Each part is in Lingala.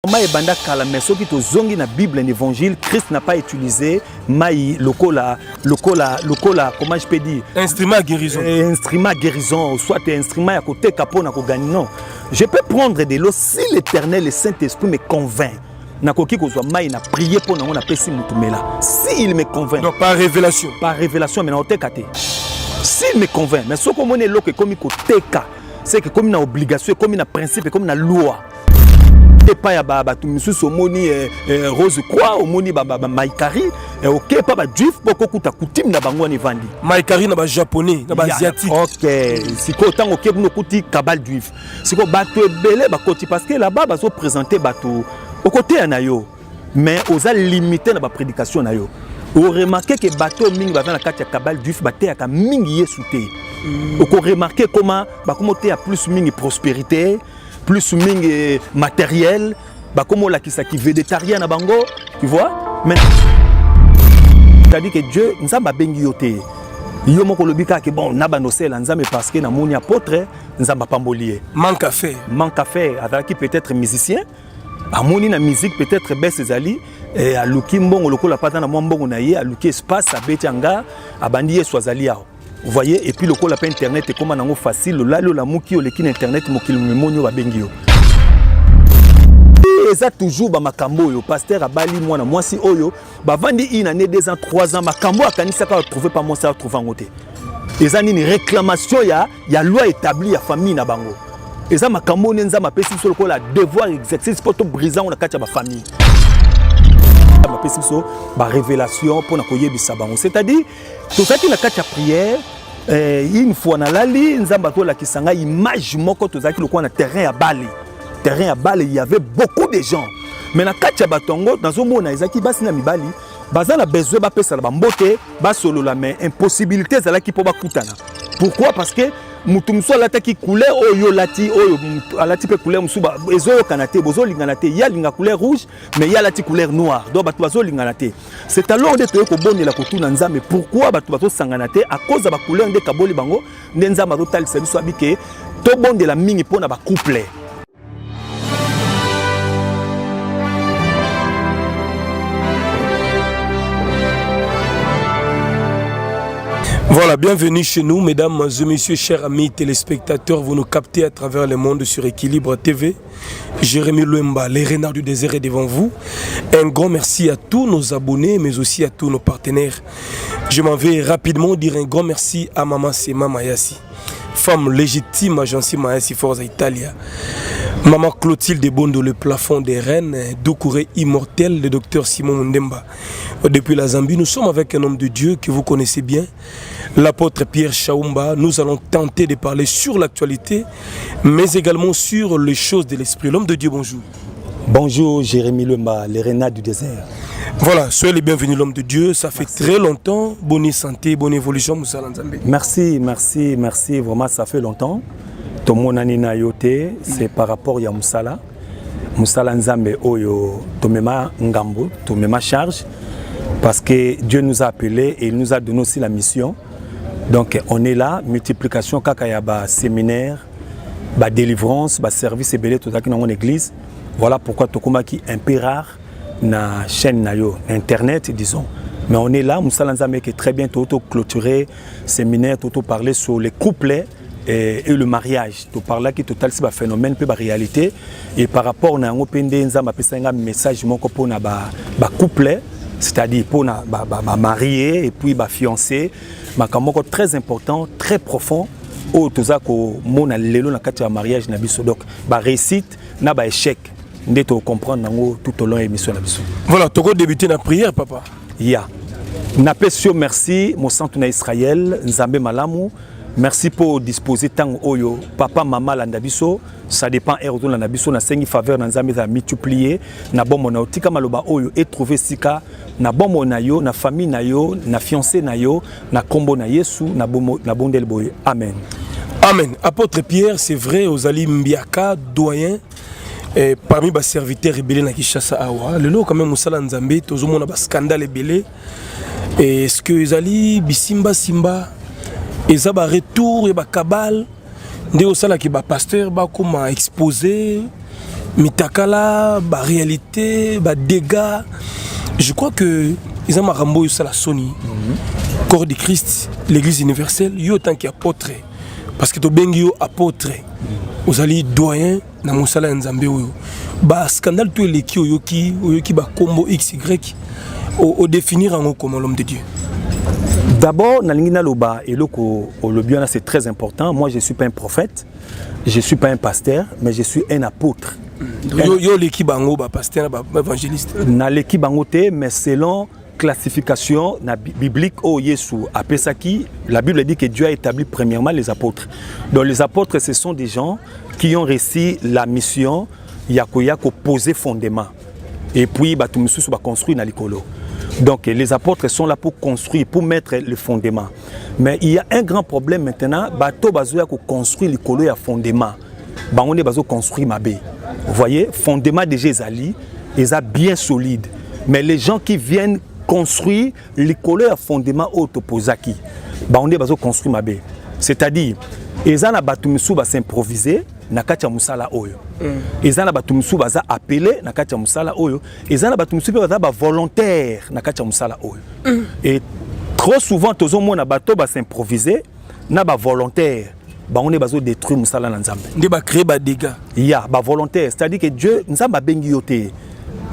Maï banda kala mais ceux qui te zongi na Bible et l'évangile, Christ n'a pas utilisé maï lokola, comment je peux dire, instrument guérison. Instrument guérison, soit instrument à côté capot na ko gagner. Non, je peux prendre de l'eau si l'Éternel, le Saint-Esprit me convainc. Na koki ko zo maï na prier pour na on appelle si mutumela. Si il me convainc. Donc par révélation. Par révélation mais na otekate. S'il me convainc, mais ce qu'on est loke comme ko teka, c'est que comme une obligation, comme une principe, comme une loi. Pas ya ba tu misu somoni rose quoi omoni ba maikari OK pas ba juif poko kuta coutume na bango ni vandi maikari na ba japonais na ba asiatique. OK siko tango ke kuno kuti kabal juif siko bato ebele ba koti parce que là-bas ba so présenter bato au côté na yo mais oza limité na ba prédication na yo o remarquer que bato mingi ba na kati ya kabal juif ba te ya ka mingi yesuté o ko remarquer comment ba comment te ya plus mingi prospérité plus ming matériel, bah comme on l'a qui végétarien à bango, tu vois. Mais c'est-à-dire que Dieu nous a bengi yoté. Yo moko lobika que bon naba no sel nzambe parce que na moni apôtre nzamba pambolier. Manque à faire avec qui peut-être musicien. Amoni na musique peut-être baisse ezali et a luki mbongo lokola pata na mbongo na ye a luki espace a betanga a bandi swazali yao. Vous voyez, et puis le col appelle internet et comment on facile, là la mouki ou l'équipe internet mokil memonio ba bengio. Et ça toujours ba makambo yo pasteur a bali moi si oyo ba vandi une année 2 ans 3 ans makambo a kanisa ka trouver pas moi ça trouver en côté. Et ça ni une réclamation ya loi établie ya famille na bango. Et ça makambo nenza ma pesi sur le col a devoir exercice pour to brisant on a katia ba famille. Ma pesi so ba révélation pour na koyebisa bango. C'est-à-dire tout ça qui na katia prière une fois na lali nzamba to la kisanga image moko to zaki le coin na terrain à Bali il y avait beaucoup de gens mais na katia batongo dans un mona ezaki basi na mibali bazala besoin ba pesa ba mbote ba solo la mais impossibilité zala ki po ba kutana. Pourquoi? Parce que mutumso alata ki couleur oyo lati oyo alati pe couleur musuba ezo kanate bozo linganate ya linga couleur rouge mais ya lati couleur noire donc batu bazo linganate. C'est alors de te ko bonela ko tuna nzambe pourquoi batu bazo sanganate à cause de ba couleur de kaboli bango nzamba ro tal service abike to bondela mingi pona ba couple. Voilà, bienvenue chez nous, mesdames et messieurs, chers amis téléspectateurs. Vous nous captez à travers le monde sur Équilibre TV. Jérémy Louemba, les renards du désert est devant vous. Un grand merci à tous nos abonnés, mais aussi à tous nos partenaires. Je m'en vais rapidement dire un grand merci à Maman Sema Mayasi, femme légitime agence Mayasi Forza Italia. Maman Clotilde Bondo, le plafond des reines, Doucouré immortel, le docteur Simon Ndemba. Depuis la Zambie, nous sommes avec un homme de Dieu que vous connaissez bien, l'apôtre Pierre Chaoumba. Nous allons tenter de parler sur l'actualité, mais également sur les choses de l'esprit. L'homme de Dieu, bonjour. Bonjour Jérémy Lemba, les renards du désert. Voilà, soyez les bienvenus l'homme de Dieu. Ça fait très longtemps. Bonne santé, bonne évolution, Moussa Lanzambé. Merci, vraiment ça fait longtemps. Tout mon anina yote, c'est par rapport à Moussala. Moussala Nzambe oyo, tomema ngambo, tomema charge. Parce que Dieu nous a appelés et il nous a donné aussi la mission. Donc on est là, multiplication kakayaba séminaire, ba délivrance, ba service et belé tout ça qui dans mon église. Voilà pourquoi Tokoma qui est un peu rare na chaîne nayo internet disons. Mais on est là, Moussa Lanzambe qui est très bien tout clôturé séminaire, tout parler sur les couplets et le mariage. Tout parler qui total c'est un phénomène peu réalité et par rapport à un open nzamba pesa un message moko pour na ba couplet. C'est-à-dire pour marier et puis fiancé, makamoko très important, très profond. Au tozako mona lelo na kati ya mariage na biso donc ba réussite na ba échec ndeto comprendre nango tout au long émission na biso. Voilà, toko débuter na prière papa. Ya. Na pesio merci mon centre na Israël, Nzambe malamu. Merci pour disposer tant oyo papa maman landa biso ça dépend erdo landa biso na sengi faveur na Nzambe za multiplier na bombo na otika maloba oyo et trouver sika na bombo na yo na famille na yo na fiancé na yo na kombo na Yesu na bombo na bondel boye amen. Amen. Apôtre Pierre, c'est vrai aux Ali Mbiaka doyen parmi les serviteurs rebelles na Kishasa awa le lot quand même Moussala Nzambe tozomona ba scandale rebelle et est-ce que ezali bisimba simba et ba retour et ba cabal nde osala ki ba pasteur ba comment exposer mitakala ba réalité ba dégâts. Je crois que ils ont marambo yo la Sony corps de Christ l'église universelle yo tant qu'apôtre parce que to bengi yo apôtre aux alliés doyen na mosala nzambe yo ba scandale tout les ki oyoki ba combo XY au définir en comme l'homme de Dieu. D'abord, Nalingina Loba et le bien c'est très important. Moi, je ne suis pas un prophète, je ne suis pas un pasteur, mais je suis un apôtre. Yo l'équipe bango ba pasteur ba évangéliste. Na l'équipe bangoté, mais selon classification biblique au Yesu à Pesaki, la Bible dit que Dieu a établi premièrement les apôtres. Donc les apôtres, ce sont des gens qui ont réussi la mission Yakoyako poser fondement. Et puis Batumisusu va construire na likolo. Donc les apôtres sont là pour construire, pour mettre le fondement. Mais il y a un grand problème maintenant, bateau bazoya ko construire likolo ya fondement. Bangone bazo construire mabé. Vous voyez, fondement de Jézali, ils sont bien solide. Mais les gens qui viennent construire likolo ya fondement autoposaki, bangone bazo construire mabé. C'est-à-dire, ils ont batumusu ba s'improviser na kati ya musala oyo. Ezana batumusu baza appelé na kati ya musala oyo. Ezana batumusu pe baza ba volontaire na kati ya musala oyo. Et trop souvent tozo mona bato ba s'improviser na ba volontaire. Ba on est bazo détruire musala na nzambe. Nde ba créer ba dégâts. Ya ba volontaire, c'est-à-dire que Dieu nzamba bengi yote.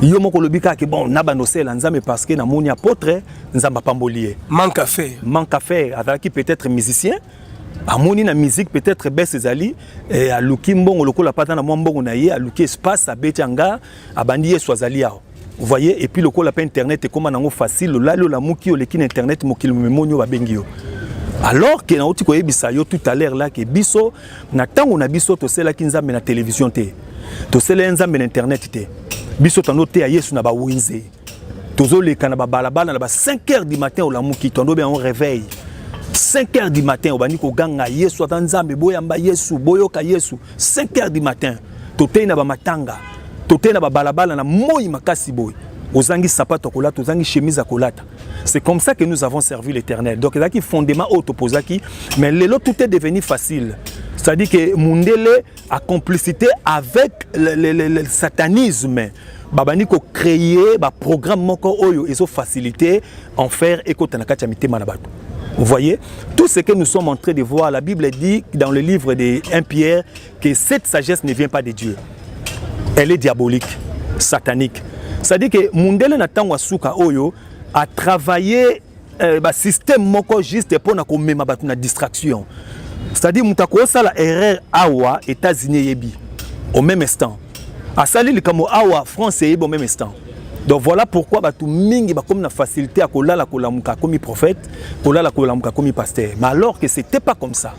Yo moko lobika ke bon na ba nosela nzambe parce que na moni apôtre nzamba pambolier. Manque à faire. Manque à faire avec qui peut-être musicien. Amoni na musique peut-être baisse ezali et a luki mbongo lokola pata na mbongo na ye a luki espace a betanga abandi yesu azali yao. Vous voyez, et puis lokola pa internet et comme nango facile là la muki o leki internet mokili memonyo ba bengi yo. Alors que na oti ko yebisa yo tout à l'heure là que biso na tango na biso to sela kinzambe na télévision te. To sela nzambe na internet te. Biso tando te ya yesu na ba winze. Tozo le kana ba balabala na ba 5h du matin o la muki tondo bien on réveille. 5h du matin, on va dire que ganga Yesu atanzambe boyamba Yesu boyoka Yesu 5h du matin. Totei na ba matanga, totei na ba balabala na moi makasi boy. Ozangi sapato kolata, ozangi chemise kolata. C'est comme ça que nous avons servi l'Éternel. Donc il y a fondement autoposaki, mais lelo tout est devenu facile. C'est-à-dire que mundele a complicité avec le satanisme. Babani ko créer ba programme moko oyo ezo facilité en faire écoute na kati ya mitema na bato. Vous voyez, tout ce que nous sommes en train de voir, la Bible dit dans le livre de 1 Pierre que cette sagesse ne vient pas de Dieu. Elle est diabolique, satanique. C'est-à-dire que Mundele Natangwa Suka Oyo a travaillé le système moko juste pour na distraction. C'est-à-dire Moutako Sala erreur Awa, États-Unis yebi au même instant. A sali le kamo Awa, France yebi au même instant. Donc voilà pourquoi tout mingi ba comme na facilité à kolala kolamuka comme prophète, kolala kolamuka comme pasteur. Mais alors que c'était pas comme ça.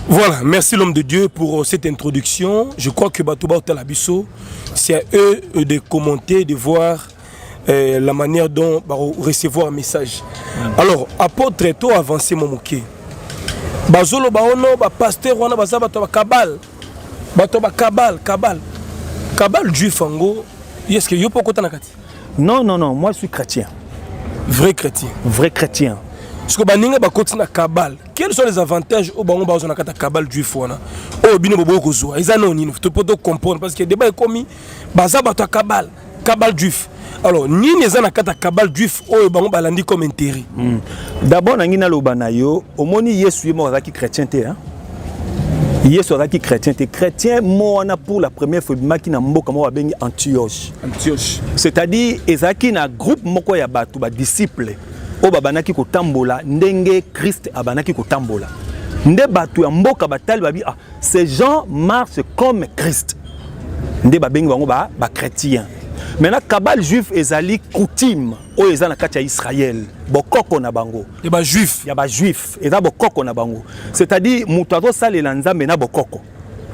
Voilà, merci l'homme de Dieu pour cette introduction. Je crois que Batouba Otalabiso, c'est à eux de commenter, de voir la manière dont recevoir un message. Alors, apôtre to avancé mon moké. Bazolo baono ba pasteur wana baza bato ba kabal. Bato ba kabal. Kabal juif ango. Est-ce que yo pokota nakati? Non, moi je suis chrétien. Vrai chrétien. Vrai chrétien. Parce que baninga bakoti na kabal. Quels sont les avantages au bango bazo na kata kabal juif wana? Oh bino bobo kozwa. Ezano nini to poto comprendre parce que débat est commis baza bato kabal juif. Alors nini ezana kata kabal juif oh bango balandi comme intérêt. D'abord nangina lobana yo omoni Yesu yemo azaki chrétien te hein. Yesu azaki chrétien te chrétien moana pour la première fois maki na mboka mo babengi Antioche. C'est-à-dire ezaki na groupe moko ya bato ba disciples o babanaki ko tambola ndenge Christ abanaki ko tambola. Nde bato ya mboka batali babi ah ces gens marchent comme Christ. Nde babengi bango ba chrétien. Maintenant kabal juif ezali coutume o ezana kati ya Israël bokoko na bango. Ya ba juif. Ya ba juif eza bokoko na bango. C'est-à-dire mutu azosalela nzambe na bokoko.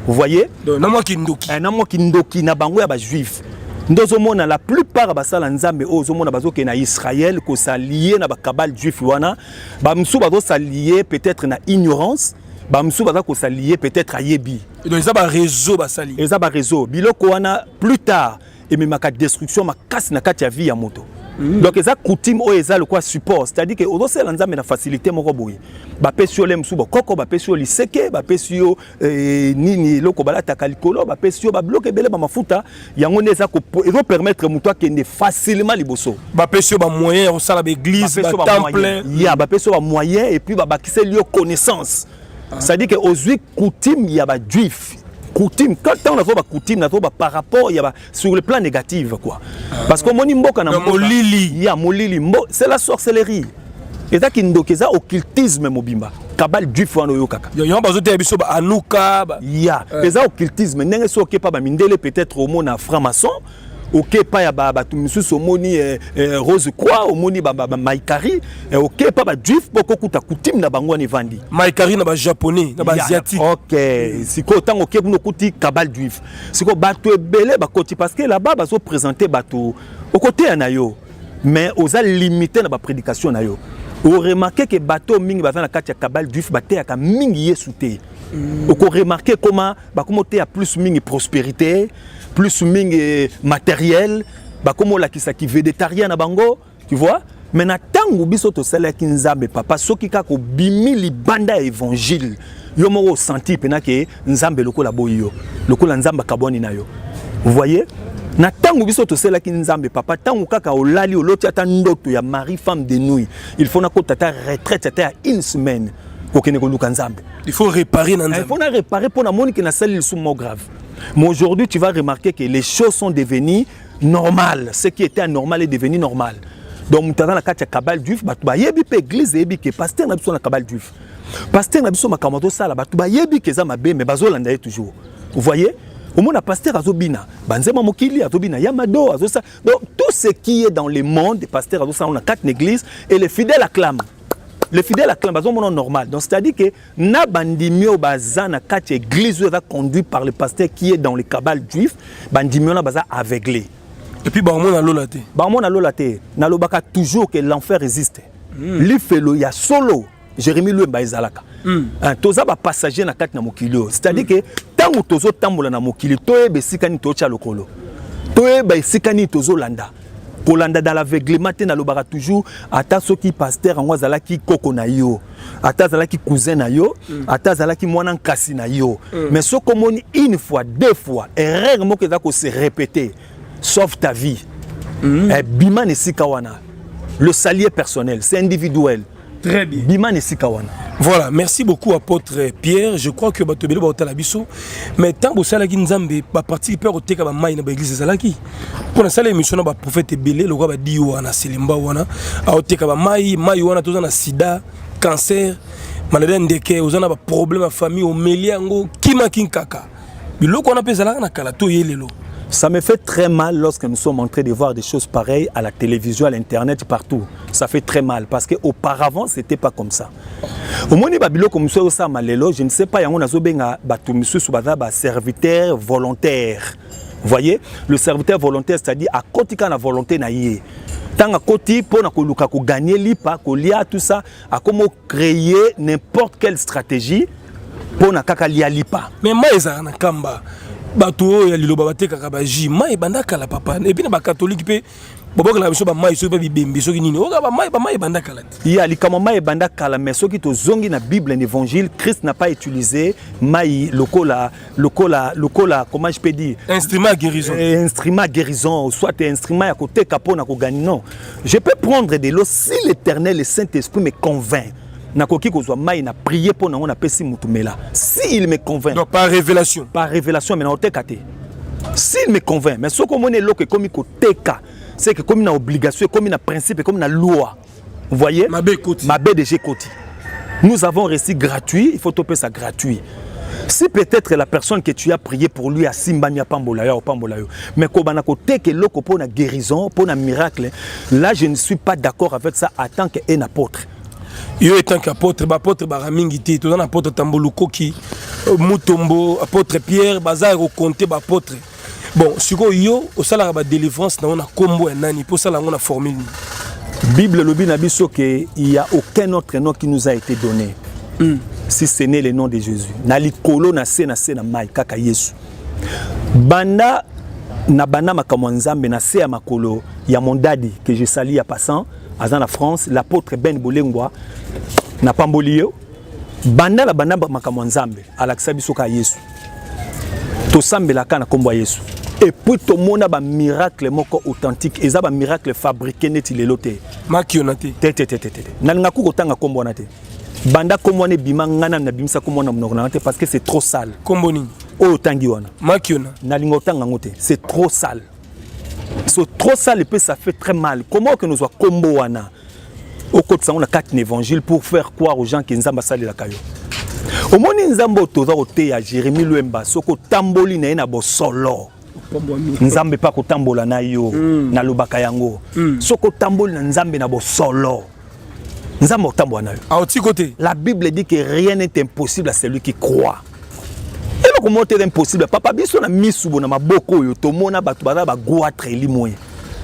Vous voyez? Na mwa kindoki. Na mwa kindoki na bango ya ba juif. Ndozo mona la plupart basala nzambe ozo mona bazoke na Israël ko s'allier na ba kabal juif wana ba msu bazo s'allier peut-être na ignorance ba msu bazo ko s'allier peut-être à yebi. Donc ça ba réseau ba sali. Ça ba réseau biloko wana plus tard et même ma destruction ma casse na kati ya vie ya moto. Donc eza coutume o eza le quoi support, c'est-à-dire que ozo la nzambe na facilité moko boye. Ba pesi yo lemsu bo koko ba pesi yo liseke, ba pesi yo nini loko balata kalikolo, ba pesi yo ba bloquer belé ba mafuta, yango neza ko ezo permettre muto kende facilement liboso. Ba pesi yo ba moyen au sala ba église, ba temple. Ya ba pesi yo ba moyen et puis ba bakise liyo connaissance. C'est-à-dire que aujourd'hui coutume ya ba juif. Coutume, quand on a fait coutume, par rapport sur le plan négatif quoi. Parce que moni mboka na molili, ya molili c'est la sorcellerie. Et ça qui ndokeza occultisme mobimba. Kabal juif wana yo kaka. Yo bazo te biso ba anuka ba. Ya, ça occultisme ndenge so ke pa ba mindele peut-être au mona franc-maçon. Ok pas ya ba tu misusu omoni rose croix omoni ba maikari ok pas ba juif boko kuta coutume na bango ni vandi maikari na ba japonais na ba asiatique. Ok siko tango ok kuno kuti kabal juif siko bato ebele ba koti parce que là-bas bazo présenter bato au côté na yo mais oza limité na ba prédication na yo o remarquer que bato mingi ba na kati ya kabal juif ba te ya mingi yesuté o ko remarquer comment ba komote ya plus mingi prospérité plus mingi matériel ba komo la kisaki végétarien na bango tu vois mais na tangu biso to sala ki nzambe papa soki ka ko bimi libanda évangile yo mo senti pena ke nzambe lokola boyo lokola nzamba kaboni na yo vous voyez na tangu biso to sala ki nzambe papa tangu kaka olali oloti ata ndoto ya mari femme de nuit il faut na ko tata retraite ata une semaine ko kene ko luka nzambe il faut réparer na nzambe il faut na réparer pour na moni que na sali sous mo grave. Mais aujourd'hui, tu vas remarquer que les choses sont devenues normales. Ce qui était anormal est devenu normal. Donc, tu as dans la carte de Kabal Juif, tu as dit que l'église est pasteur n'a pas Kabal Juif. Pasteur n'a pas Kamato Sala, tu as dit que ça m'a bien, mais Bazolanda est toujours. Vous voyez? Au moins, pasteur Azobina, Banzema Mokili, Azobina, Yamado, Azosa. Donc, tout ce qui est dans le monde, les pasteurs Azosa, on a 4 églises et les fidèles acclament. Les fidèles acclament, c'est normal. Donc, c'est-à-dire que Nabandimio Bazana, 4 églises conduit par le pasteur qui est dans le cabal juif, Bandimio Baza aveuglé. Et puis, Barmon a l'olate. Barmon a l'olate. Nalobaka toujours que l'enfer existe. L'ifelo, il y a solo. Jérémie Loué Baizalaka. Toza ba passager na 4 na mokilio. C'est-à-dire que tant que tozo tambola na mokili, toye besikani tocha lokolo. Toye besikani tozo landa. Kolanda dans l'aveuglement te na lobaka toujours ata soki pasteur en wazala ki koko na yo ata zala ki cousin na yo ata zala ki mwana nkasi na yo mais ce comme une fois deux fois erreur moko za ko se répéter sauve ta vie bima ne sikawana le salier personnel c'est individuel. Très bien. Bima ne sikawana. Voilà, merci beaucoup apôtre Pierre. Je crois que Batobelo ba otala biso. Mais tant que ça qui nzambe ba participer au teka ba mai na ba église zalaki. Pour na sala émission na ba prophète belé le ba di wana selemba wana a oteka ba mai wana toza na sida, cancer, maladie ndeke, ozana ba problème à famille au meliango kima kinkaka. Biloko na pezala na kala to yelelo. Ça me fait très mal lorsque nous sommes en train de voir des choses pareilles à la télévision, à l'internet, partout. Ça fait très mal parce qu'auparavant, ce n'était pas comme ça. Au moment où je ne sais pas, il y a un serviteur volontaire. Vous voyez, le serviteur volontaire, c'est-à-dire à côté de la volonté, tant à côté, pour gagner l'IPA, tout ça, à comment créer n'importe quelle stratégie pour gagner l'IPA. Mais moi, je kamba. Bato ya liloba bateka ba ji mai bandaka la papa et puis na ba catholique pe boboka la biso ba mai so pe bibembe so nini o ba mai bandaka la ya likama mai bandaka la mais so ki to zongi na Bible et l'évangile Christ n'a pas utilisé mai lokola comment je peux dire instrument guérison soit instrument à côté capona ko gagner non je peux prendre de l'eau si l'Éternel le Saint-Esprit me convainc. Nakoki kozwa mai na prier pour na on apesi mutumela si il me convainc donc par révélation mais na otekate si il me convainc mais ce que mon eloko comme koteka c'est que comme une obligation comme une principe comme une loi vous voyez ma BDG Koti nous avons reçu gratuit il faut toper ça gratuit si peut-être la personne que tu as prié pour lui a simbania pambola yo mais ko bana koteke loko pour na guérison pour na miracle là je ne suis pas d'accord avec ça en tant qu'un apôtre. Yo étant qu'apôtre, apôtre Baramingiti, tout un apôtre Tamboluko qui Mutombo, apôtre Pierre, Bazar au comté apôtre. Bon, si yo au salaire de délivrance, on a combo et nani pour ça là on a formule. Bible le binabiso que il y a aucun autre nom qui nous a été donné. Si ce n'est le nom de Jésus. Na likolo na se na mai kaka Yesu. Banda na bana makambo nzambe na se ya makolo ya mondadi que je salue à passant azan la France l'apôtre Ben Bolengwa na pambolio banda la bana makambo nzambe alakisa biso ka Yesu to sambelaka na kombo Yesu et puis to mona ba miracle moko authentique eza ba miracle fabriqué neti lelo te makionate te nalinga ku kotanga kombo na te banda kombo ne bima ngana na bimisa kombo na mnoko na te parce que c'est trop sale kombo nini o tangi wana makiona nalinga otanga ngote c'est trop sale. C'est trop sale et puis ça fait très mal. Comment que nous soit combo wana au côté on a 4 évangiles pour faire croire aux gens que nzamba sali la kayo. Au moni nzambo toza ote ya Jérémie Luemba soko tamboli na ena bo solo. Nzambe pa ko tambola na yo na lobaka yango. Soko tamboli na nzambe na bo solo. Nzambo tambola na yo. A autre côté, la Bible dit que rien n'est impossible à celui qui croit. Et comment c'est impossible papa biso na misubo na maboko yo tomona batu baza ba goatre limwe.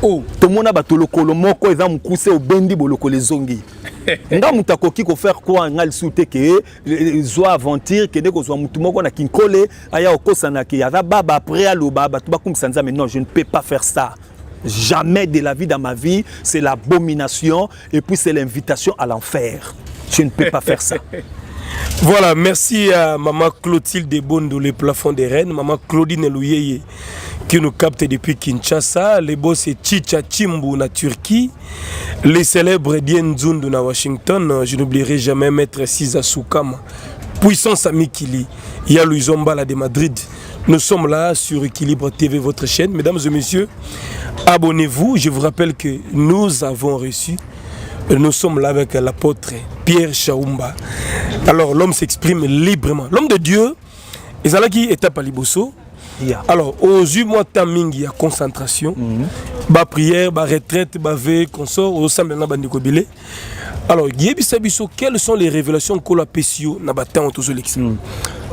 Oh, tomona batu lokolo moko eza mukuse obendi boloko lezongi. Nga mutakoki ko faire quoi ngal soute ke zo aventure ke ndeko zo mutu moko na kinkole aya okosana ke yaza baba après aloba batu bakumisa nzambe non je ne peux pas faire ça. Jamais de la vie dans ma vie, c'est l'abomination et puis c'est l'invitation à l'enfer. Je ne peux pas faire ça. Voilà, merci à maman Clotilde Bondo, le plafond des reines, maman Claudine Louyeye qui nous capte depuis Kinshasa, les boss c'est Chicha Chimbu na Turquie, les célèbres Dien Zundu na Washington, je n'oublierai jamais Maître Siza Soukama, Puissance Amikili, Ya Louisombala de Madrid. Nous sommes là sur Équilibre TV, votre chaîne. Mesdames et messieurs, abonnez-vous. Je vous rappelle que nous avons reçu, nous sommes là avec l'apôtre Pierre Chaoumba. Alors l'homme s'exprime librement. L'homme de Dieu, Ezalaki étape à Liboso. Alors, aux 8 mois de timing, il y a concentration, ba prière, ba retraite, ba veille, consort, au sein de la bande de alors, quelles sont les révélations que l'on a pécio na batan autour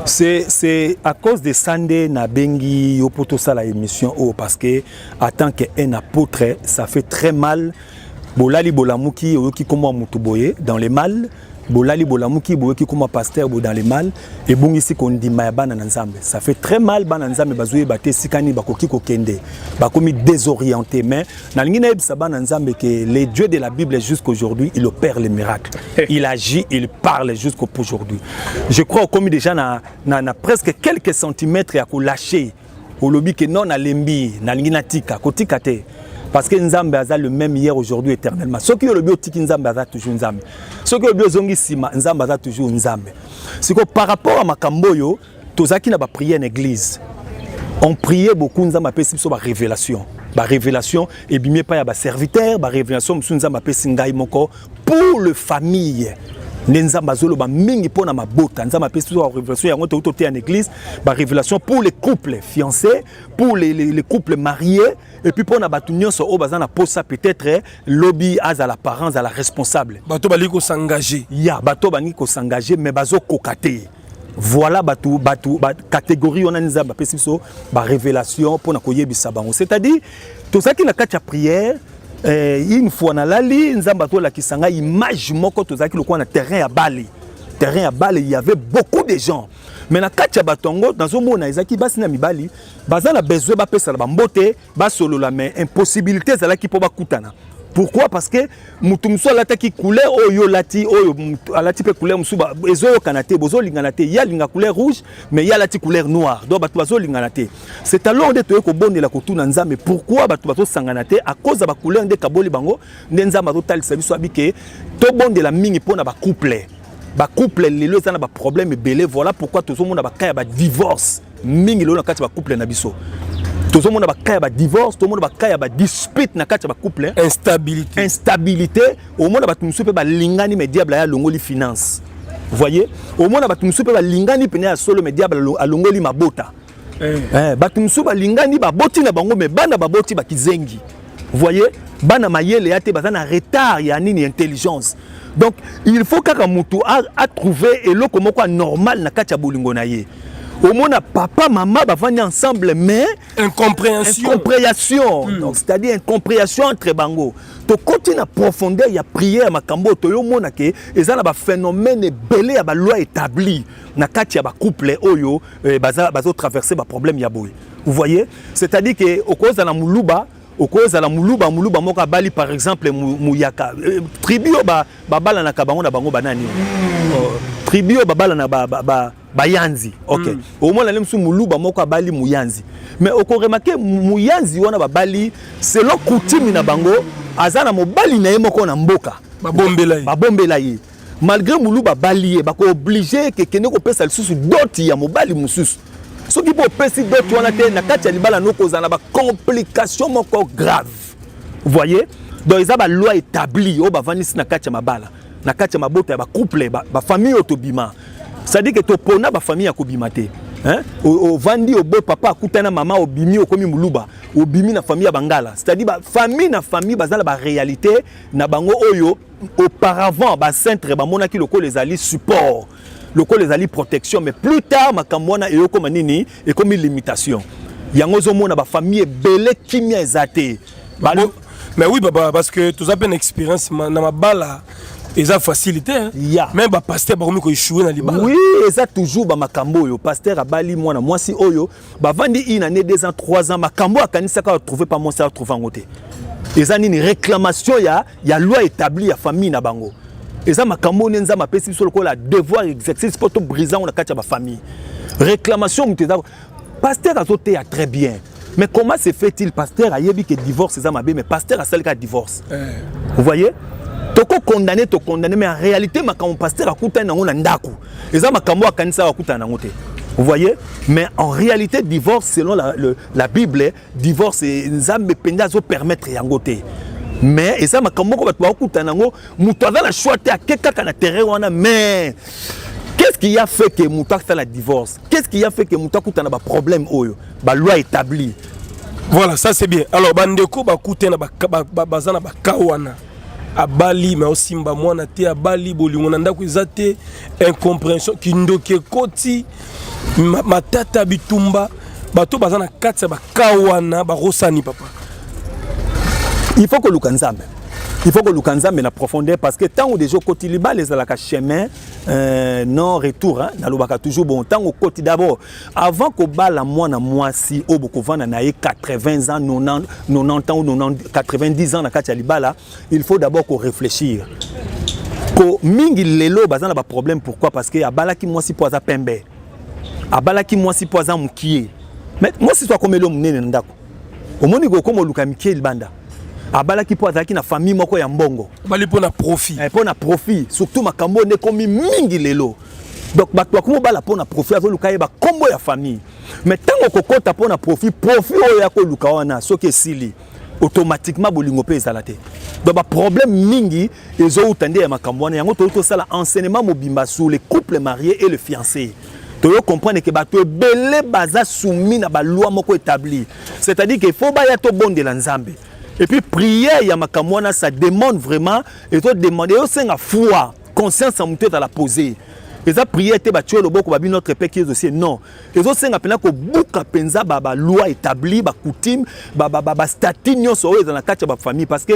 c'est à cause de Sandé na bengi yopoto ça la émission parce que en tant qu'un apôtre, ça fait très mal. Bolali bolamuki oyoki koma mutuboye dans les mal. Bolali bolamuki boyoki koma pasteur dans les mal et bungisi kondi mayabana nzambe. Ça fait très mal bana nzambe bazoye baté sikani bakoki kokende. Bakomi désorienté mais na ngina ebisa bana nzambe que les dieux de la Bible jusqu'aujourd'hui, il opère les miracles. Il agit, il parle jusqu'aujourd'hui. Je crois comme déjà na presque quelques centimètres à ko lâcher. Au lobby que non na lembi na ngina tika kotikate. Parce que Nzambe a le même hier, aujourd'hui, éternellement. Ceux qui ont le biotique Nzambe a toujours Nzambe. Ceux qui ont le biotique Nzambe a toujours Nzambe. C'est que par rapport à Makamboyo, tous ceux qui n'ont pas prié en église, on priait beaucoup Nzambe a sur la révélation. La révélation, et bien pas y a serviteur, la révélation, Nzambe a singai moko pour le famille. Nzamba zolo ba mingi pona mabota nzamba pesi sur révélation yango to en église ba révélation pour les couples fiancés pour les couples mariés et puis pona batu nyonso o bazana posa peut-être lobby az à la parents à la responsable bato bali ko s'engager ya bato bani ko s'engager mais bazo kokate voilà batu catégorie on a nzamba pesi so ba révélation pona koyebisa bango c'est-à-dire tout ça qui na kacha prière une fois na lali nzamba to la kisanga image moko tozaki le coin na terrain à Bali il y avait beaucoup de gens mais na katia batongo dans un mona ezaki basi na mibali bazana besoin ba pesa ba mbote ba solo la mais impossibilité zala ki po ba kutana. Pourquoi? Parce que mutumso la taki couleur oyo lati oyo alati pe couleur musuba ezo kanate bozo linganate ya linga couleur rouge mais ya lati couleur noire donc batu bazo linganate c'est alors de to ko bondela ko tuna nzambe pourquoi batu bazo sanganate à cause ba couleur de kaboli bango nzamba to tal service abike to bondela mingi pona ba couple lelo za na ba problème belé voilà pourquoi tout le monde ba kaya ba divorce mingi lelo na kati ba couple na biso. Tout le monde a créé un divorce, tout le monde a créé un dispute dans le couple. Instabilité. Au monde a créé un lingani mais diable a longoli finance. Vous voyez? Au monde a créé un lingani pene a solo mais diable a longoli mabota. Batumsu ba lingani ba boti na bango mais bana ba boti ba kizengi. Vous voyez? Bana mayele ate bazana retard ya nini intelligence. Donc il faut que mutu a trouvé eloko moko normal na kati ya bolingo na ye. au moins papa maman bavandi ensemble mais incompréhension. Donc c'est-à-dire incompréhension entre bango to continue à profondeur il y a prière makambo to yo mona ke ezala ba phénomène belé ya ba loi établie na kati ya ba couple oyo bazo traverser ba problème ya boy. Vous voyez, c'est-à-dire que au cause na muluba muluba moka bali par exemple muyaka tribu bala na kabango na bango banani tribu babala na bayanzi. OK. Au moins la msu muluba moko bali muyanzi. Mais au ko remarquer muyanzi wana babali selon coutume na bango azana mobali na ye moko na mboka babombela ye. Malgré muluba bali ba ko obligé que kende ko pesa lisusu doti ya mobali mususu. Ce qui peut passer d'autres, on a été na kati ya libala noko za na ba complication moko grave. Vous voyez? Donc ils ont une loi établie au ba vanisi na kati ya mabala, na kati ya mabota ya ba couple ba famille otobima. Ça dit que to pona ba famille ya kobima te. Hein? Au vandi au beau papa akutana mama obimi okomi muluba, obimi na famille ya bangala. C'est-à-dire ba famille na famille bazala ba réalité na bango oyo auparavant ba centre ba monaki loko les ali support. Le col les alliés protection mais plus tard makamwana et comme nini et comme limitation yango zo mona ba famille belé kimia ezate mais oui baba parce que tous avez une expérience na mabala eza facilité hein même ba pasteur ba komi ko échouer na libala oui eza toujours ba makambo yo pasteur abali mwana mwasi oyo ba vandi une année 2 ans 3 ans makambo akanisa ka trouver pas mon ça trouver ngote eza nini réclamation ya loi établie ya famille na bango. Et ça, ma camone nza ma pesi sur le devoir exercice pour tout brisant on a quatre famille. Réclamation pasteur a sauté très bien. Mais comment se fait-il pasteur a yebi que divorce ça ma bé mais pasteur a celle qui a divorce. Vous voyez? Toko condamné mais en réalité ma camon pasteur a kuta na ngona ndako. Et ça ma camon a kanisa a kuta na ngote. Vous voyez? Mais en réalité divorce selon la Bible, divorce nzambe penda zo permettre yangote. Mais et ça makambo ko batwa okutana ngo mutu azala choix à keka na terrain wana mais qu'est-ce qui a fait que mutu a fait la divorce? Qu'est-ce qui a fait que mutu akutana ba problème oyo ba loi établie? Voilà, ça c'est bien. Alors bandeko ba kutana ba bazana ba kawana abali mais aussi mba mwana te abali bolingo na ndako ezate incompréhension kindoke koti matata bitumba bato bazana katsa ba kawana ba rosani papa. Il faut que Lukanzambe. Il faut que Lukanzambe na profondeur parce que tant au déjà côté liba les alaka chemin non retour hein na lobaka toujours bon tant au côté d'abord avant que bala mwana mwasi au bokovana na 80 ans 90 ans ou 90 ans na kati libala il faut d'abord qu'on réfléchir ko mingi lelo bazana ba problème pourquoi parce que abala ki mwasi poza pembe abala ki mwasi poza mukie mais moi si toi comme le munene ndako au moni go comme lukamike libanda abala ki po azaki na famille moko ya mbongo bali po na profit surtout makambo ne komi mingi lelo donc bato ko bala po na profit azo luka ba kombo ya famille mais tango kokota po na profit oyo ya ko luka wana soki sili automatiquement bolingo pe ezalate donc ba problème mingi ezo utande ya makambo wana yango to sala enseignement mobimba sur les couples mariés et le fiancé. Tu comprends que bato belé baza soumis na ba loi moko établie, c'est-à-dire qu'il faut ba ya to bon de l'Nzambe. Et puis prière ya makamwana ça demande vraiment et toi demander au senga foi conscience en muté à la poser. Et ça prière te battu le boko babi notre père qui est aussi non. Et autres senga pena ko buka penza ba loi établie ba coutume ba statut nyonso dans la carte ba famille parce que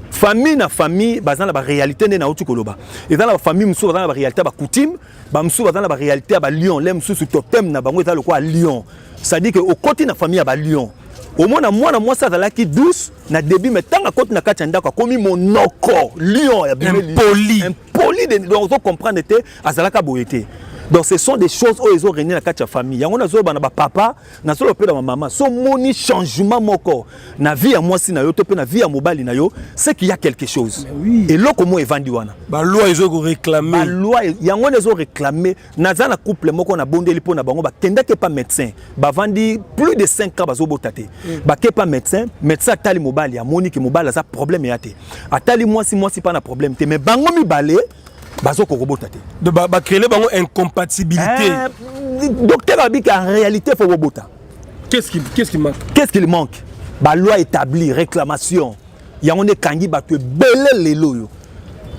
famille na famille bazana ba réalité na utu koloba. Et dans la famille musu bazana ba réalité ba coutume ba musu bazana ba réalité ba lion lem musu totem na bango eta le quoi lion. Ça dit que au côté na famille ba lion. Au moins moi ça là qui douce na début mais tant à côté na kachanda quoi comme mon noko lion impoli donc on comprendre était azalaka boyete. Donc ce sont des choses où ils ont régné la quatre famille. Yango na zo ba na papa, na zo pe na maman. So moni changement moko na vie à moi si na yo to pe na vie à mobali na yo, c'est qu'il y a quelque chose. Oui. Et là comment est vendu wana. Ba loi ils ont réclamé. Ba loi yango ils ont réclamé na za na couple moko na bondeli po na bango ba kenda ke pas médecin. Ba vandi plus de 5 ans ba zo botate. Ba ke pas médecin atali mobali ya moni ke mobali za problème yate. Atali moi si pas na problème te mais bango mi balé bazo ko robota te de ba créer bango incompatibilité. Docteur a dit qu'en réalité faut robota. Qu'est-ce qui manque? Qu'est-ce qu'il manque? Ba loi établie réclamation. Ya on est kangi ba te belé lelo yo.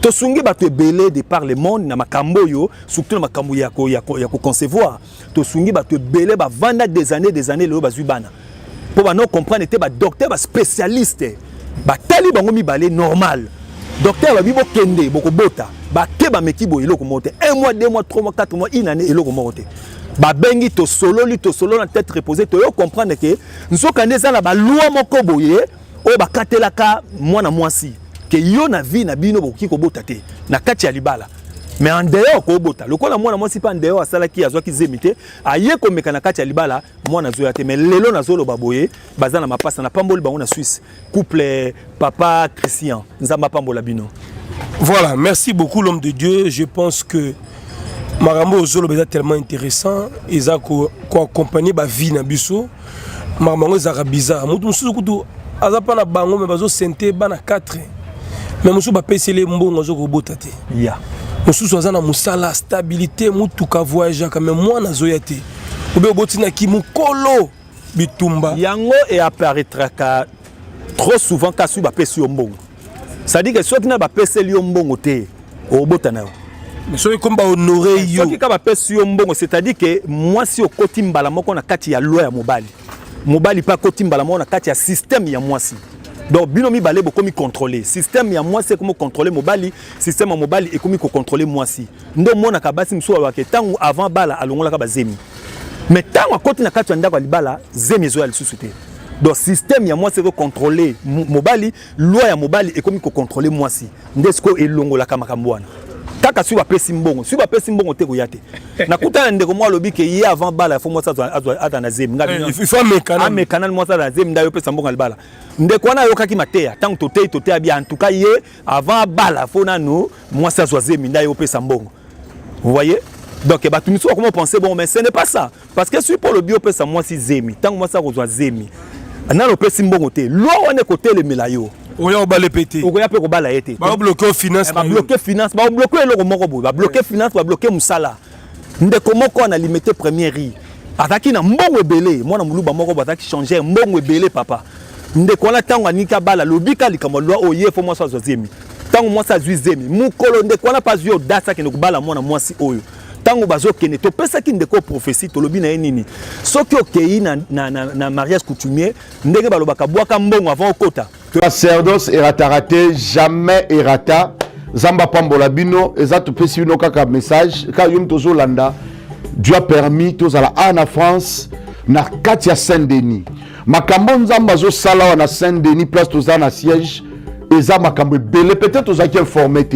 tosungi bato ebele de par le monde na makambo yo surtout na makambo ya ko concevoir tosungi bato ebele bavanda des années lelo bazwi bana po bano comprendre te ba docteur ba spécialiste batali bango mibale normal docteur ba bibo kende boko bota ba ke ba meki bo eloko mote 1 mois 2 mois 3 mois 4 mois une année eloko mote ba bengi to solo na tête reposée to yo comprendre que nsoka ndeza na ba loi moko boye o ba katelaka mwana mwasi que yo na vie na bino boki ko bota te na kati ya libala mais en dehors ko bota lokola mwana mwasi pa en dehors asala ki azwa ki zemite aye ko meka na kati ya libala mwana zo ya te mais lelo na zolo baboye bazana mapasa na pamboli bango na Suisse couple papa Christian nzamba pambola bino. Voilà, merci beaucoup l'homme de Dieu. Je pense que Marambo Zolo est tellement intéressant. Ils ont accompagné ma vie na biso. Marambo est bizarre. Mutu musu kutu azapa na bango mais bazo sente bana 4. Mais musu ba pesele mbongo zo ko botate. Ya. Musu soza na musala stabilité mutu ka voyager quand même moi na zoyate. Obe botina ki mukolo bitumba. Yango et apparaîtra trop souvent ka su ba pesi mbongo. Ça dit que soit qui n'a pas peseli mbongo te au botana. Mais soki comme ba honorer yo. Soki ka ba pesi mbongo c'est-à-dire que moi si au koti mbala moko na kati ya loi ya mobali. Mobali pas koti mbala moko na kati ya système ya mwasi. Donc binomi balé beaucoup mi contrôler. Système ya mwasi c'est comment contrôler mobali, système ya mobali et comment contrôler mwasi. Ndo mona ka basi mso wa tangu avant bala alongola ka bazemi. Mais tangu koti na kati ya ndako libala zemi zo ya lisusuté. Donc système ya mwasi c'est contrôler mobali, loi ya mobali et comment contrôler mwasi. Ndesko elongola ka makambwana. Kaka si wapesi mbongo te koyate na kutana ndeko mwa lobi ke ye avant bala fo mwasa ata na zemi ngabi il faut mekana mwasa na zemi ndayo pesa mbongo libala ndeko wana yokaki mateya tangu tote abia en tout cas ye avant bala fo nanu mwasa zwa zemi ndayo pesa mbongo. Vous voyez donc batumisi comment penser bon mais ce n'est pas ça parce que si pour le bio pesa mwasi zemi tangu mwasa kozwa zemi na lo pesi mbongo te lo wana côté le melayo. Oya ba le pété. Oya pe ko bala yete. Ba bloquer finance. Ba bloquer finance, ba bloquer eloko moko boy, ba bloquer finance, ba bloquer musala. Ndeko moko na limité première riz. Ataki na mbongo ebele, mwana muluba moko bataki changer mbongo ebele papa. Ndeko na tango anika bala lobika likamo lwa oye fo mwasa zozemi. Tango mwasa zwizemi, mukolo ndeko na pas yo dasa ke ndokubala mwana mwasi oyo. Tango bazo kene to pesa ki ndeko prophétie to lobi na nini. Soki okei na mariage coutumier, ndenge balobaka bwaka mbongo avant okota. Sacerdoce erata raté, jamais erata. Zamba pambola bino, ezatu pesi bino kaka message. Ka yum tozo landa, Dieu a permis tous à la en France, na Katia Saint-Denis. Makambo nzamba zo sala na Saint-Denis, place toza na siège. Eza makambo belé, peut-être aux qui informé.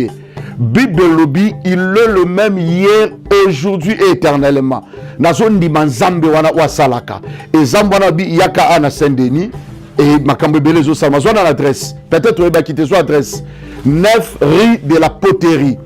Bible lobby, il est le même hier, aujourd'hui et éternellement. Na zone di manzambe wana wa salaka. Et zambana bi yaka ana Saint-Denis. Et makambo belé zo salma zone l'adresse. Peut-être on va quitter son adresse. 9 rue de la Poterie.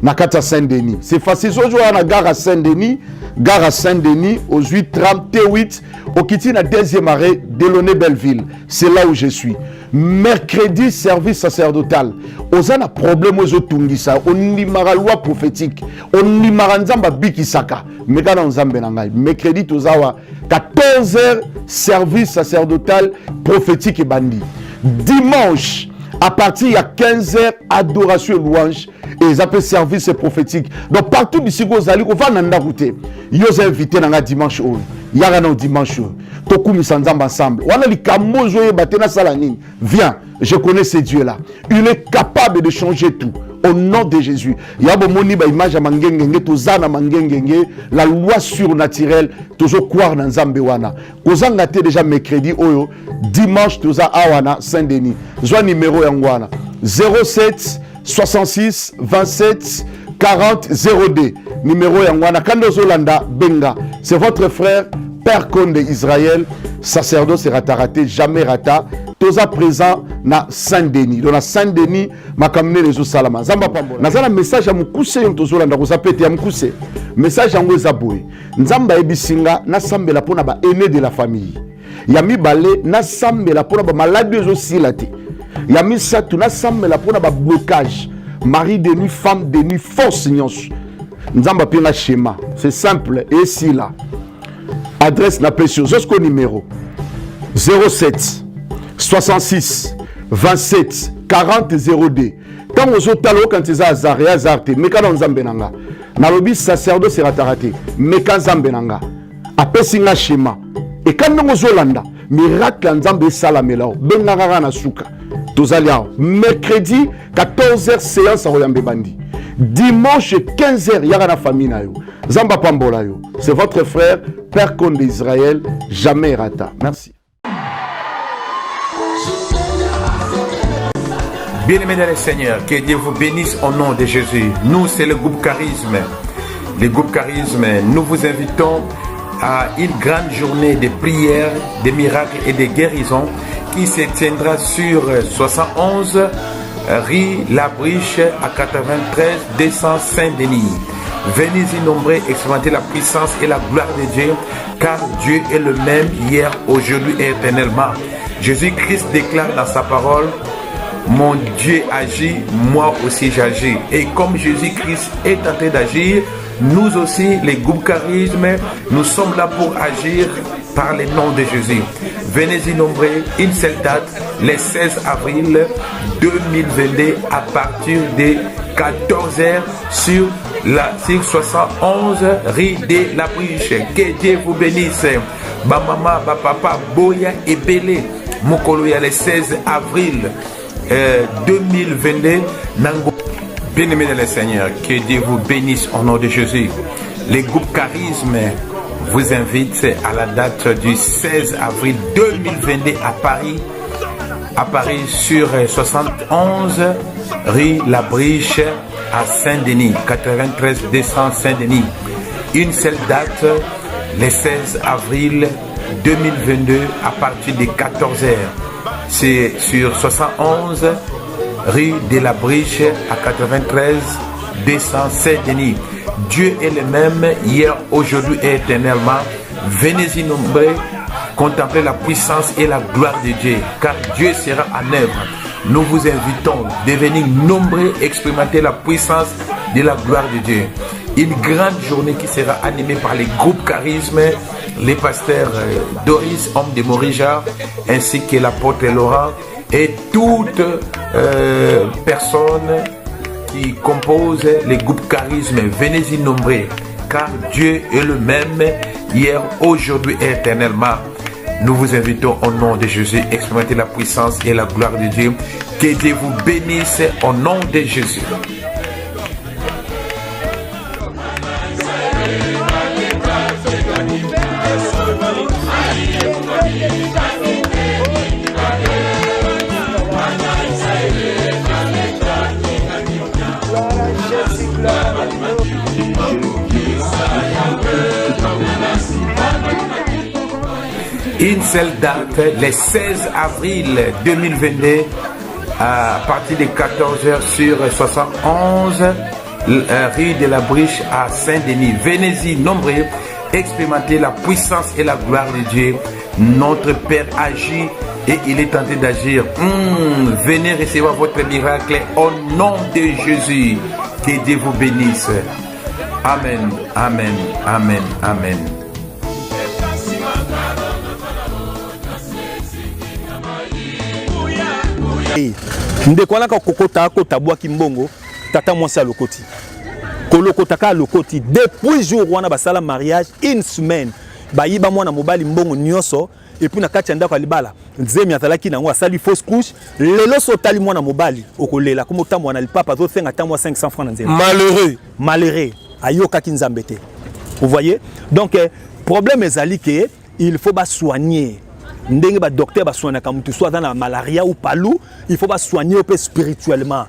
Na Katia Saint-Denis. C'est facile. Zo à la gare à Saint-Denis. Gare à Saint-Denis, aux 838, au Kiti, na deuxième arrêt, Delaunay Belleville. C'est là où je suis. Mercredi, service sacerdotal. Aux un problème aux Otungisa. On n'y mara loi prophétique. On n'y mara nzamba bikisaka. Mais quand on zambe nangai. Mercredi, tous awa 14h, service sacerdotal prophétique et bandit. Dimanche, à partir de 15h, adoration et louange. Et ils appellent service prophétique. Donc partout d'ici, on va nanda route. Ils ont invité dans dimanche. Il y a un dimanche. Toku misandam ensemble. On a les kamozo batena salanine. Viens, je connais ce Dieu là. Il est capable de changer tout. Au nom de Jésus. Il y a une image à Mangengenge, Tozana Mangengenge, la loi surnaturelle, toujours croire dans Zambewana. Kozanga te déjà mercredi, oyo, dimanche, Toza Awana, Saint-Denis. Zwa numéro Yangwana. 07 66 27 40 02. Numéro Yangwana. Kando Zolanda Benga. C'est votre frère, Père Konde Israël, sacerdoce raté, jamais rata. Toza présent na Saint-Denis. Donc na Saint-Denis, ma kamine les salama. Zamba pambola. Nazala message à mukuse yon tozola ndako zapete ya mukuse. Message yango zaboy. Nzamba ebisinga na sambela pona ba aîné de la famille. Yami balé na sambela pona ba maladie zo silate. Yami satu na sambela pona ba blocage. Mari de nuit, femme de nuit, force nyonso. Nzamba pina schéma. C'est simple et si là. Adresse na pression. Jusqu'au numéro 07 66 27 40 0D. Quand on a talo quand ils ont Zaria Zarte, mais quand on a Benanga, Nalobi sacerdoce sera raté, mais quand on a Benanga, après singa schéma. Et quand on a Landa, miracle en Zambé Salamelao, Benanga na Souka, Tozalia, mercredi 14h séance à Royambe Bandi. Dimanche 15h, il y a la famille na yo. Zamba Pambola yo. C'est votre frère, Père Conde d'Israël, jamais rata. Merci. Bien-aimés dans le Seigneur, que Dieu vous bénisse au nom de Jésus. Nous, c'est le groupe Charisme. Le groupe Charisme, nous vous invitons à une grande journée de prières, de miracles et de guérisons qui se tiendra sur 71 rue La Briche à 93 200 Saint-Denis. Venez-y nombreux expérimenter la puissance et la gloire de Dieu, car Dieu est le même hier, aujourd'hui et éternellement. Jésus-Christ déclare dans sa parole: mon Dieu agit, moi aussi j'agis. Et comme Jésus-Christ est en train d'agir, nous aussi, les groupes Charisme, nous sommes là pour agir par le nom de Jésus. Venez-y nombreux, une seule date, le 16 avril 2022 à partir de 14h sur 71 rue de La Briche. Que Dieu vous bénisse. Ba maman, ba papa, boya et belé. Mokoloya le 16 avril 2022. Bien-aimés dans le Seigneur, que Dieu vous bénisse au nom de Jésus. Les groupes Charisme vous invitent à la date du 16 avril 2022 à Paris sur 71 rue La Briche à Saint-Denis, 93 200 Saint-Denis. Une seule date, le 16 avril 2022 à partir de 14h. C'est sur 71 rue de La Briche à 93 200 Saint-Denis. Dieu est le même hier, aujourd'hui et éternellement. Venez-y nombreux contempler la puissance et la gloire de Dieu, car Dieu sera en œuvre. Nous vous invitons à devenir nombreux, expérimenter la puissance de la gloire de Dieu. Une grande journée qui sera animée par les groupes Charisme, les pasteurs Doris, homme de Morija, ainsi que l'apôtre Laurent et toutes personnes qui composent les groupes Charisme. Venez-y nombreux, car Dieu est le même hier, aujourd'hui et éternellement. Nous vous invitons au nom de Jésus à expérimenter la puissance et la gloire de Dieu. Que Dieu vous bénisse au nom de Jésus. Une seule date, le 16 avril 2022, à partir de 14h sur 71 rue de La Briche à Saint-Denis. Venez-y nombreux, expérimenter la puissance et la gloire de Dieu. Notre Père agit et il est tenté d'agir. Venez recevoir votre miracle au nom de Jésus. Que Dieu vous bénisse. Amen, amen, amen, amen. ndeko wana kokota kotabwa kimbongo tata mwasi alokoti kolokota ka lokoti depuis jour wana basala mariage une semaine bayiba mwana mobali mbongo nyonso et puis na kati ndako alibala nzemi azalaki nango asali fausse couche lelo sotali mwana mobali okolela comme otambo wana lipapa zo senga tamwa 500 francs nzemi malheureux ayoka ki nzambe te. Vous voyez, donc problème ezali que il faut ba soigner. Ndenge ba docteur ba soigner comme tu soit dans la malaria ou palou, il faut ba soigner un peu spirituellement.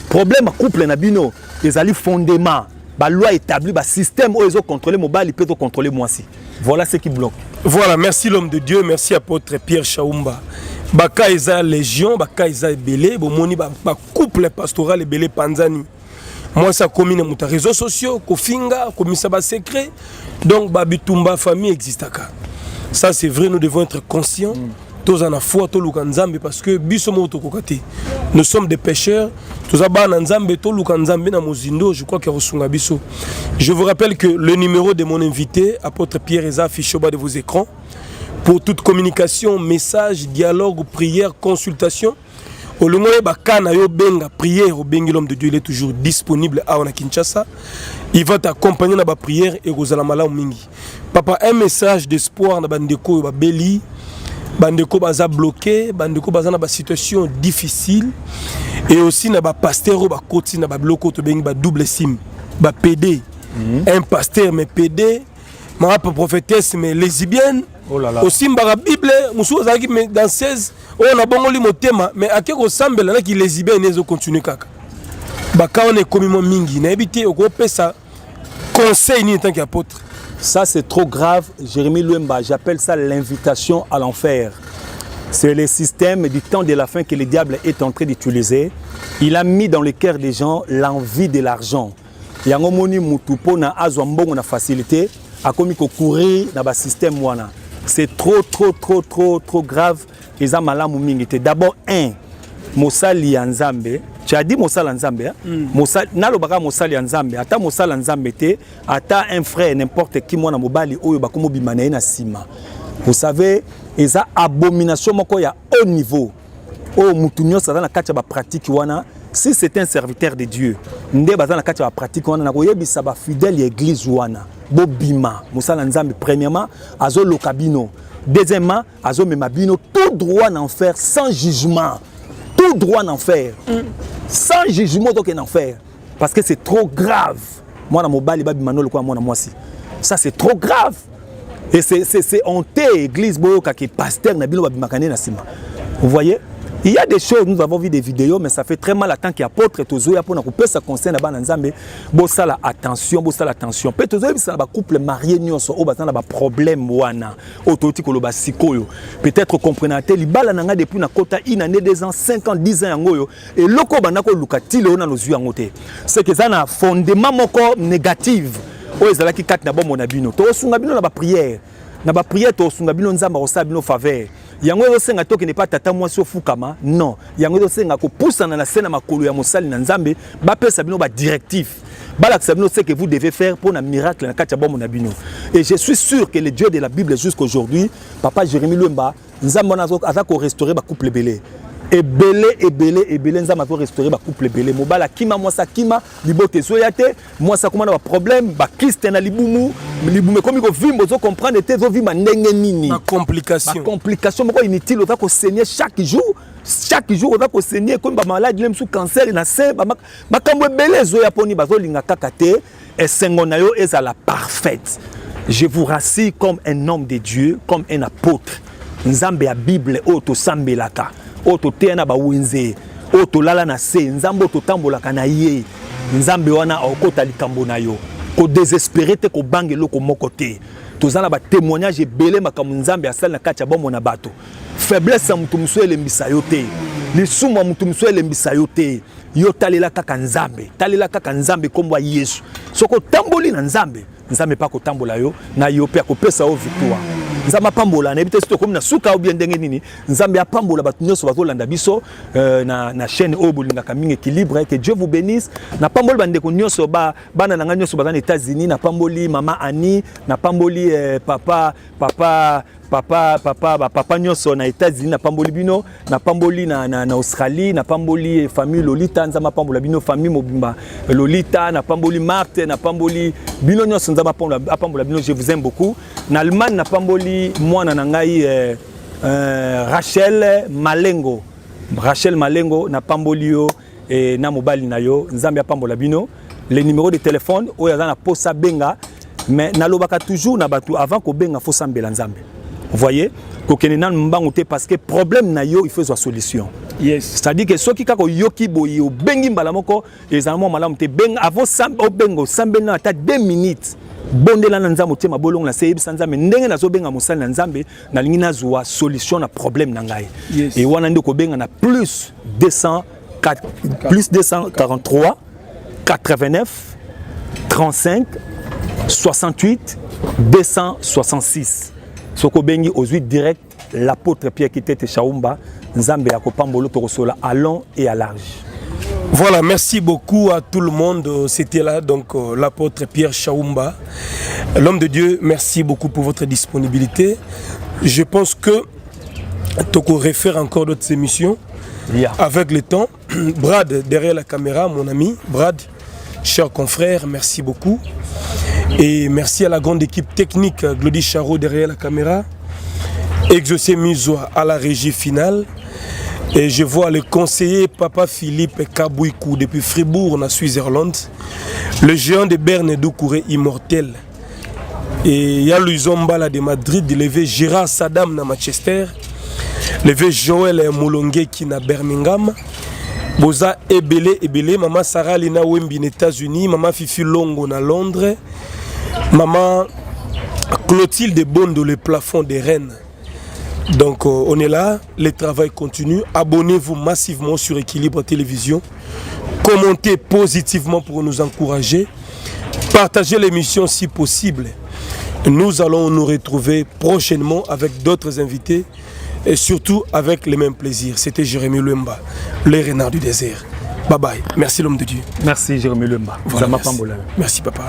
Problème couple na bino, ezali fondement, ba loi établie, ba système où ils ont contrôlé mobile, ils peuvent contrôler moi aussi. Voilà ce qui bloque. Voilà, merci l'homme de Dieu, merci apôtre Pierre Chaoumba. Baka eza légion, baka eza belé, bomoni ba couple pastoral belé panzani. Moi ça commune muta réseaux sociaux, kofinga, komisa ba secret. Donc ba bitumba famille existaka. Ça c'est vrai, nous devons être conscients. Tous en a foi, tous lukanzambe parce que bisomo tokokati. Nous sommes des pécheurs. Tous aba nanzambe to lukanzambe na mozindo, je crois que resunga biso. Je vous rappelle que le numéro de mon invité, apôtre Pierre est affiché au bas de vos écrans. Pour toute communication, message, dialogue, prière, consultation, Au long de Bakana, yo benga prière, au bengi l'homme de Dieu, il est toujours disponible à Kinshasa. Il va t'accompagner dans la prière et Rosalamala Mingi. Papa, un message d'espoir dans Bandeko Beli, Bandeko Baza bloqué, Bandeko Baza dans situation difficile et aussi dans pasteur ba côté dans bloco to bengi ba double sim, ba PD. Un pasteur mais PD, ma prophétesse mais lesbienne. Oh là là. Aussi mbara Bible, musu ozaki mais dans 16, on a bongoli motema mais akeko sambela na ki lesbienne ezo continuer kaka. Baka on est communément mingi, na habité au gros pesa conseil ni en tant qu'apôtre. Ça c'est trop grave, Jérémie Luemba, j'appelle ça l'invitation à l'enfer. C'est le système du temps de la fin que le diable est en train d'utiliser. Il a mis dans le cœur des gens l'envie de l'argent. Yango moni mutupo na azwa mbongo na facilité, a commis ko courir dans ba système wana. C'est trop grave. Ils ont mal à moumingi. D'abord Mosali Nzambe. Tu as dit Mosali Nzambe. Mosali nalobaka Mosali Nzambe. Ata Mosali Nzambe te. Ata un frère n'importe qui moi na mobali oyo bakomo bimana na sima. Vous savez, ils ont abomination moko ya haut niveau. Oh mutunyo ça dans la kacha ba pratique wana. Si c'est un serviteur de Dieu, nde baza na kacha ba pratique wana na koyebisa ba fidèle église wana. Bobima Mosala Nzambe premièrement azo lokabino, deuxièmement azo memabino tout droit en enfer sans jugement, tout droit en enfer sans jugement donc en enfer parce que c'est trop grave. Moi na mobali babimano le quoi moi na moi si ça c'est trop grave et c'est honteux église boyoka que pasteur na bino babimakane na sima. Vous voyez, il y a des choses, nous avons vu des vidéos, mais ça fait très mal à tant qu'apôtre Tozoya pour couper sa conseil na bana Nzambe. Bossala attention, bossala attention. Peut Tozoya bisa ba couple marié nyonso o bazana ba problème wana. Ototi koloba sikoyo. Peut-être comprenate libala nanga depuis na kota une année 2 ans, 5 ans, 10 ans yangoyo et loko banako lukatile ona nozu yangote. C'est que ça na fondement moko négative. O ezala ki kat na bombo na bino. To sunga bino na ba prière. Na ba prière to sunga bino Nzamba osa bino faveur. Yango senga toke ne pas tata moi so fukama non yango senga ko poussana na sena makolo ya mosali na Nzambe ba pesa bino ba directif bala sabino c'est que vous devez faire pour un miracle na katia bomo na bino et je suis sûr que le Dieu de la Bible jusqu'aujourd'hui papa Jérémie Luemba Nzambe na azako restaurer ba couple belé Nzambe va restaurer ba couple belé mobala kima moi sa kima libote soyate moi ça comment ba problème ba Christ na libumu comme ko vimbo zo comprendre te zo vima ndenge nini ma complication moko inutile va ko saigner chaque jour va ko saigner comme ba maladie même sous cancer na se ba kambo belé zo ya poni ba zo linga kaka te et sengo na yo est à la parfaite. Je vous rassure comme un homme de Dieu, comme un apôtre. Nzambe ya Bible auto sambelaka oto tena ba wenze oto lala na se Nzambe oto tambolaka na ye Nzambe wana okota likambo na yo ko désespérer te ko bangelo ko mokote tozana ba témoignage belé makamu Nzambe asala na kacha bombo na bato faiblesse mutu muso elembisa yo te lisumu mutu muso elembisa yo te yo talela kaka Nzambe kombo Yesu soko tamboli na Nzambe pa ko tambola yo na yo pe ko pesa o victoire Nzambe pambola na ebite sito comme na suka ou bien ndenge nini Nzambe apambola batu nyonso bazolanda biso na chaîne obolinga kaminga équilibre que Dieu vous bénisse na pamboli bandeko nyonso bana na nyonso bazana aux États-Unis na pamboli mama Annie na pamboli papa nyonso na États-Unis na pamboli bino na pamboli na Australie na pamboli famille Lolita Nzambe pambola bino famille Mobimba Lolita na pamboli Marthe na pamboli bino nyonso Nzambe pambola bino. Je vous aime beaucoup. Na Allemagne na pamboli mwana na ngai Rachel Malengo na pamboli yo na mobali na yo Nzambe pambola bino. Les numéros de téléphone oyo za na posa benga mais nalobaka toujours na batu avant ko benga faut sambela Nzambe. Vous voyez, parce que problème na yo il faut une solution. Yes. C'est-à-dire que ceux qui kako yoki boyi o bengi mbalamoko les allemands malamu te benga avant sambe bengo sambe na ta 2 minutes. Bondela na Nzambe te mabolong na sebi Nzambe ndenge nazo benga mosali na Nzambe na lingi na zuwa solution na problème na ngai. Yes. Et wana ndeko benga na plus 243 89 35 68 266. Soko bengi aux 8 direct l'apôtre Pierre Kitete Chaumba Nzambe ya kopambolo tokosola à long et à large. Voilà, merci beaucoup à tout le monde. C'était là donc l'apôtre Pierre Chaumba, l'homme de Dieu. Merci beaucoup pour votre disponibilité. Je pense que Toko réfère encore d'autres émissions. Yeah. Avec le temps. Brad derrière la caméra, mon ami. Brad, cher confrère, merci beaucoup. Et merci à la grande équipe technique, Glody Charo derrière la caméra. Exaucé Mizoa à la régie finale. Et je vois le conseiller Papa Philippe Kabouikou depuis Fribourg, en Suisse-Irlande. Le géant de Berne Doucouré immortel. Et il y a Luizombala de Madrid, levé Gérard Saddam na Manchester. Levé Joël Moulongue qui na Birmingham. Boza Ebele, maman Sarah Lina Wembi aux États-Unis, maman Fifi Longo na Londres. Maman Clotilde Bondo, le plafond des Rennes. Donc on est là, le travail continue. Abonnez-vous massivement sur Équilibre Télévision. Commentez positivement pour nous encourager. Partagez l'émission si possible. Nous allons nous retrouver prochainement avec d'autres invités et surtout avec les mêmes plaisirs. C'était Jérémy Luemba, les renards du désert. Bye bye. Merci l'homme de Dieu. Merci Jérémy Luemba. Voilà, merci. Merci papa.